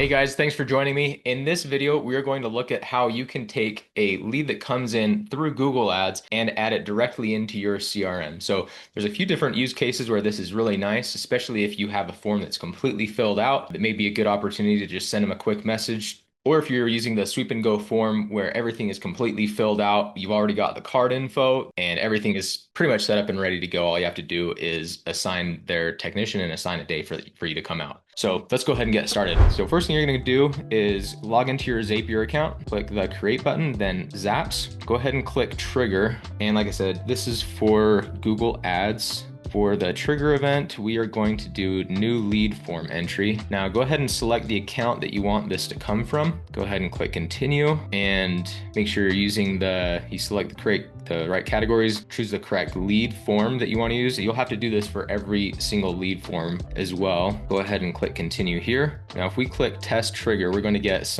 Hey guys, thanks for joining me. In this video, we are going to look at how you can take a lead that comes in through Google Ads and add it directly into your CRM. So there's a few different use cases where this is really nice, especially if you have a form that's completely filled out. That may be a good opportunity to just send them a quick message. Or if you're using the sweep and go form where everything is completely filled out, you've already got the card info and everything is pretty much set up and ready to go. All you have to do is assign their technician and assign a day for you to come out. So let's go ahead and get started. So first thing you're going to do is log into your Zapier account, click the create button, then Zaps. Go ahead and click trigger. And like I said, this is for Google Ads. For the trigger event, we are going to do new lead form entry. Now go ahead and select the account that you want this to come from. Go ahead and click continue and make sure you're using you select the right categories, choose the correct lead form that you want to use. You'll have to do this for every single lead form as well. Go ahead and click continue here. Now, if we click test trigger, we're going to get it's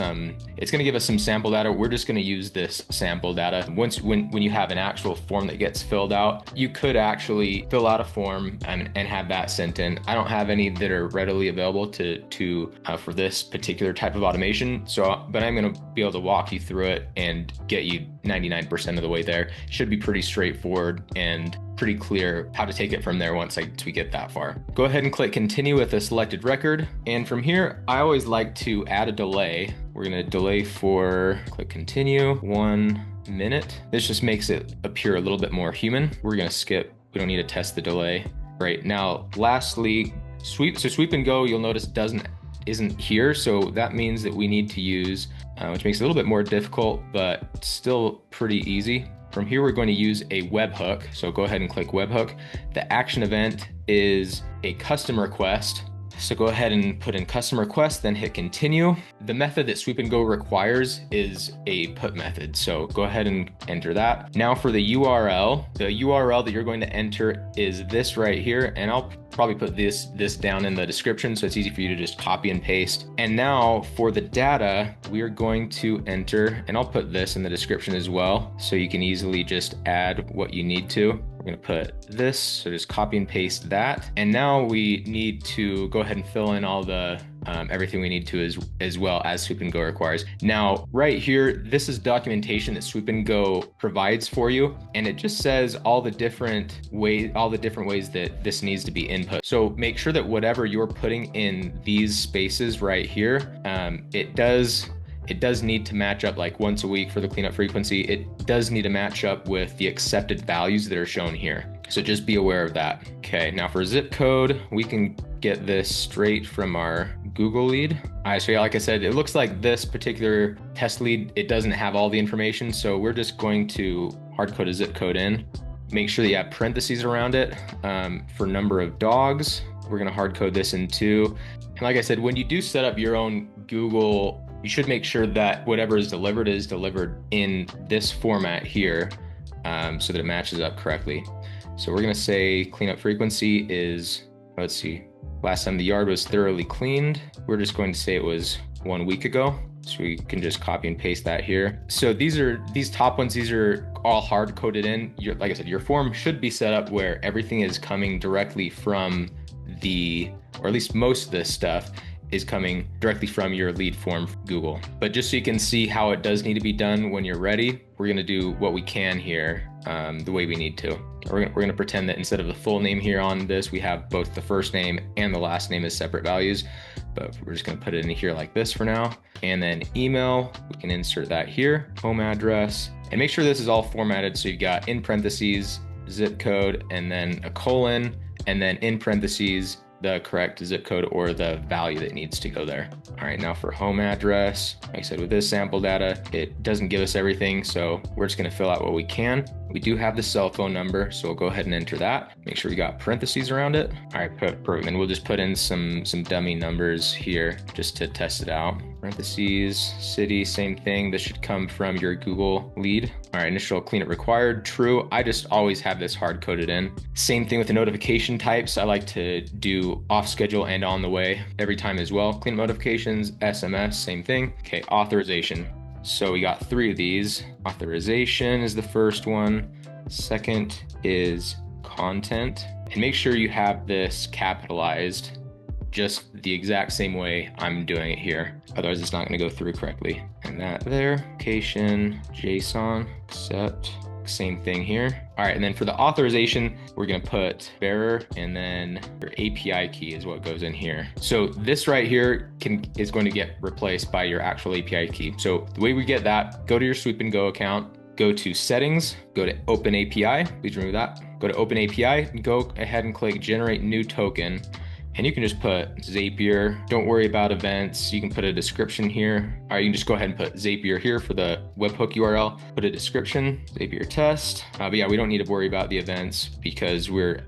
going to give us some sample data. We're just going to use this sample data. When you have an actual form that gets filled out, you could actually fill out a form and have that sent in. I don't have any that are readily available for this particular type of automation. But I'm going to be able to walk you through it and get you 99% of the way there. Should be pretty straightforward and pretty clear how to take it from there once we get that far. Go ahead and click continue with a selected record. And from here, I always like to add a delay. We're going to delay click continue, 1 minute. This just makes it appear a little bit more human. We're going to skip. We don't need to test the delay. Right now, lastly, sweep and go, you'll notice isn't here. So that means that we need to use, which makes it a little bit more difficult, but still pretty easy. From here, we're going to use a webhook. So go ahead and click webhook. The action event is a custom request. So go ahead and put in custom request, then hit continue. The method that sweep and go requires is a put method. So go ahead and enter that. Now for the URL that you're going to enter is this right here. And I'll probably put this down in the description so it's easy for you to just copy and paste. And now for the data, we are going to enter, and I'll put this in the description as well, so you can easily just add what you need to. We're going to put this, so just copy and paste that. And now we need to go ahead and fill in all the everything we need to as well as Sweep and Go requires. Now, right here, this is documentation that Sweep and Go provides for you, and it just says all the different ways that this needs to be input. So make sure that whatever you're putting in these spaces right here, it does need to match up like once a week for the cleanup frequency. It does need to match up with the accepted values that are shown here. So just be aware of that. Okay, now for zip code, we can get this straight from our Google lead. All right, so yeah, like I said, it looks like this particular test lead, it doesn't have all the information. So we're just going to hard code a zip code in. Make sure that you have parentheses around it. For number of dogs, we're gonna hard code this in too. And like I said, when you do set up your own Google, you should make sure that whatever is delivered in this format here, so that it matches up correctly. So we're gonna say cleanup frequency is, let's see, last time the yard was thoroughly cleaned. We're just going to say it was 1 week ago. So we can just copy and paste that here. So these top ones, these are all hard coded in. Like I said, your form should be set up where everything is coming directly from or at least most of this stuff is coming directly from your lead form from Google. But just so you can see how it does need to be done when you're ready, we're gonna do what we can here the way we need to. We're gonna pretend that instead of the full name here on this, we have both the first name and the last name as separate values, but we're just gonna put it in here like this for now. And then email, we can insert that here, home address, and make sure this is all formatted. So you've got in parentheses, zip code, and then a colon, and then in parentheses, the correct zip code or the value that needs to go there. All right, now for home address, like I said, with this sample data, it doesn't give us everything, so we're just gonna fill out what we can. We do have the cell phone number, so we'll go ahead and enter that. Make sure we got parentheses around it. All right, perfect. And we'll just put in some dummy numbers here just to test it out. Parentheses, city, same thing. This should come from your Google lead. All right, initial cleanup required, true. I just always have this hard coded in. Same thing with the notification types. I like to do off schedule and on the way every time as well. Cleanup notifications, SMS, same thing. Okay, authorization. So we got 3 of these. Authorization is the first one. Second is content. And make sure you have this capitalized just the exact same way I'm doing it here. Otherwise, it's not going to go through correctly. And that there, location, JSON, accept. Same thing here. All right, and then for the authorization, we're gonna put bearer and then your API key is what goes in here. So this right here is going to get replaced by your actual API key. So the way we get that, go to your Sweep and Go account, go to settings, go to open API, please remove that. Go to open API and go ahead and click generate new token. And you can just put Zapier. Don't worry about events. You can put a description here. Or you can just go ahead and put Zapier here for the webhook URL. Put a description, Zapier test. But yeah, we don't need to worry about the events because we're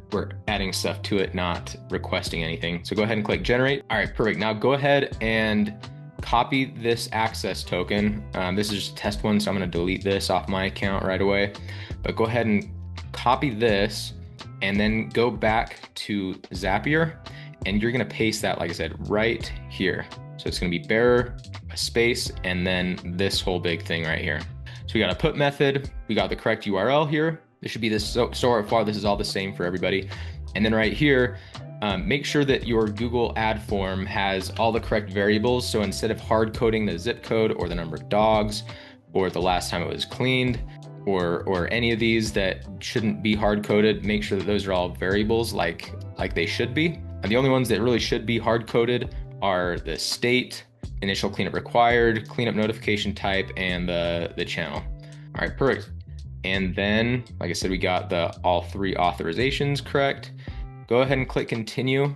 adding stuff to it, not requesting anything. So go ahead and click generate. All right, perfect. Now go ahead and copy this access token. This is just a test one, so I'm gonna delete this off my account right away. But go ahead and copy this and then go back to Zapier. And you're gonna paste that, like I said, right here. So it's gonna be bearer, a space, and then this whole big thing right here. So we got a put method, we got the correct URL here. This should be this, so far, this is all the same for everybody. And then right here, make sure that your Google ad form has all the correct variables. So instead of hard coding the zip code or the number of dogs or the last time it was cleaned, or any of these that shouldn't be hard coded, make sure that those are all variables like they should be. And the only ones that really should be hard coded are the state, initial cleanup required, cleanup notification type, and the channel. All right, perfect. And then, like I said, we got all three authorizations correct. Go ahead and click continue.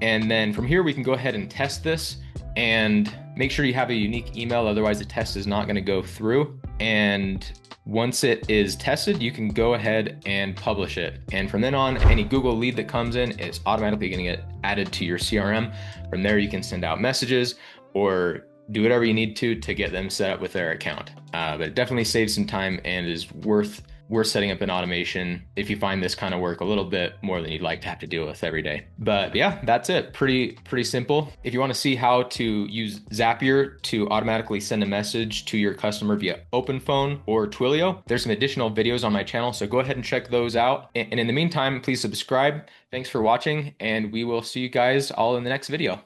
And then from here, we can go ahead and test this and make sure you have a unique email. Otherwise the test is not gonna go through. And once it is tested, you can go ahead and publish it. And from then on, any Google lead that comes in is automatically gonna get added to your CRM. From there, you can send out messages or do whatever you need to get them set up with their account. But it definitely saves some time and is worth setting up an automation if you find this kind of work a little bit more than you'd like to have to deal with every day. But yeah, that's it. Pretty simple. If you want to see how to use Zapier to automatically send a message to your customer via OpenPhone or Twilio, there's some additional videos on my channel, so go ahead and check those out. And in the meantime, please subscribe. Thanks for watching, and we will see you guys all in the next video.